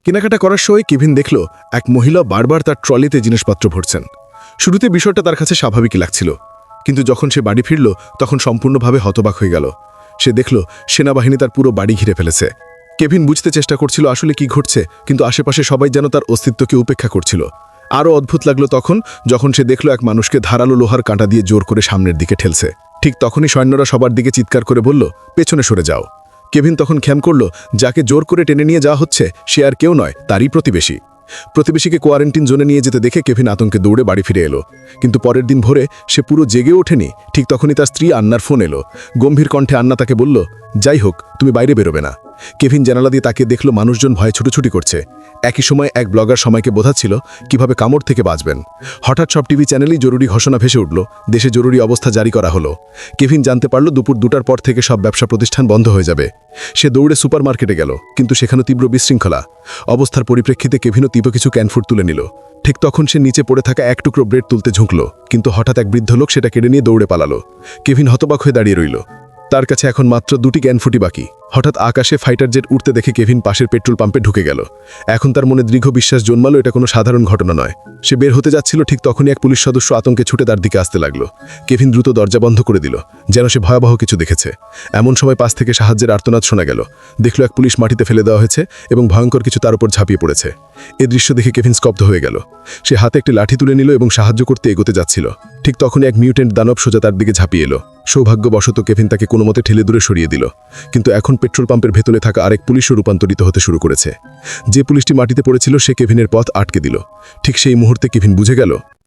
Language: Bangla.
কেনাকাটা করার সময় কেভিন দেখল এক মহিলা বারবার তার ট্রলিতে জিনিসপত্র ভরছেন। শুরুতে বিষয়টা তার কাছে স্বাভাবিকই লাগছিল, কিন্তু যখন সে বাড়ি ফিরল তখন সম্পূর্ণভাবে হতবাক হয়ে গেল। সে দেখল সেনাবাহিনী তার পুরো বাড়ি ঘিরে ফেলেছে। কেভিন বুঝতে চেষ্টা করছিল আসলে কি ঘটছে, কিন্তু আশেপাশে সবাই যেন তার অস্তিত্বকে উপেক্ষা করছিল। আরও অদ্ভুত লাগলো যখন সে দেখল এক মানুষকে ধারালো লোহার কাঁটা দিয়ে জোর করে সামনের দিকে ঠেলছে। ঠিক তখনই সৈন্যরা সবার দিকে চিৎকার করে বলল, পেছনে সরে যাও। কেভিন তখন খেয়াল করল যাকে জোর করে টেনে নিয়ে যাওয়া হচ্ছে সে আর কেউ নয়, তারই প্রতিবেশীকে কোয়ারেন্টিন জোনে নিয়ে যেতে দেখে কেভিন আতঙ্কে দৌড়ে বাড়ি ফিরে এলো। কিন্তু পরের দিন ভোরে সে পুরো জেগে ওঠেনি। ঠিক তখনই তার স্ত্রী আন্নার ফোন এলো। গম্ভীর কণ্ঠে আন্না তাকে বলল, যাই হোক, তুমি বাইরে বেরোবে না। কেভিন জানালা দিয়ে তাকে দেখল মানুষজন ভয়ে ছুটোছুটি করছে। একই সময় এক ব্লগার সময়কে বোঝাচ্ছিল কিভাবে কামড় থেকে বাঁচবেন। হঠাৎ সব টিভি চ্যানেলই জরুরি ঘোষণা ভেসে উঠল, দেশে জরুরি অবস্থা জারি করা হলো। কেভিন জানতে পারল দুপুর 2টার পর থেকে সব ব্যবসা প্রতিষ্ঠান বন্ধ হয়ে যাবে। সে দৌড়ে সুপারমার্কেটে গেল, কিন্তু সেখানে তীব্র বিশৃঙ্খলা। অবস্থার পরিপ্রেক্ষিতে কেভিনও তীব্র কিছু ক্যানফুড তুলে নিল। ঠিক তখন সে নিচে পড়ে থাকা এক টুকরো ব্রেড তুলতে ঝুঁকল, কিন্তু হঠাৎ এক বৃদ্ধ লোক সেটা কেড়ে নিয়ে দৌড়ে পালালো। কেভিন হতবাক হয়ে দাঁড়িয়ে রইল। তার কাছে এখন মাত্র 2টি ক্যানফুটি বাকি। হঠাৎ আকাশে ফাইটার জেট উঠতে দেখে কেভিন পাশের পেট্রোল পাম্পে ঢুকে গেল। এখন তার মনে দৃঢ় বিশ্বাস জন্মালো এটা কোনো সাধারণ ঘটনা নয়। সে বের হতে যাচ্ছিল, ঠিক তখনই এক পুলিশ সদস্য আতঙ্কে ছুটে তার দিকে আসতে লাগলো। কেভিন দ্রুত দরজা বন্ধ করে দিল, যেন সে ভয়াবহ কিছু দেখেছে। এমন সময় পাশ থেকে সাহায্যের আর্তনাদ শোনা গেল। দেখল এক পুলিশ মাটিতে ফেলে দেওয়া হয়েছে এবং ভয়ঙ্কর কিছু তার উপর ঝাঁপিয়ে পড়েছে। এই দৃশ্য দেখে কেভিন স্তব্ধ হয়ে গেল। সে হাতে একটি লাঠি তুলে নিল এবং সাহায্য করতে এগোতে যাচ্ছিল। ঠিক তখনই এক মিউটেন্ট দানব সোজা তার দিকে ঝাঁপিয়ে এলো। সৌভাগ্যবশত কেভিন তাকে কোনো মতে ঠেলে দূরে সরিয়ে দিল। কিন্তু এখন পেট্রোল পাম্পের ভেতরে থাকা আরেক পুলিশও রূপান্তরিত হতে শুরু করেছে। যে পুলিশটি মাটিতে পড়েছিল সে কেভিনের পথ আটকে দিল। ঠিক সেই মুহূর্তে কেভিন বুঝে গেল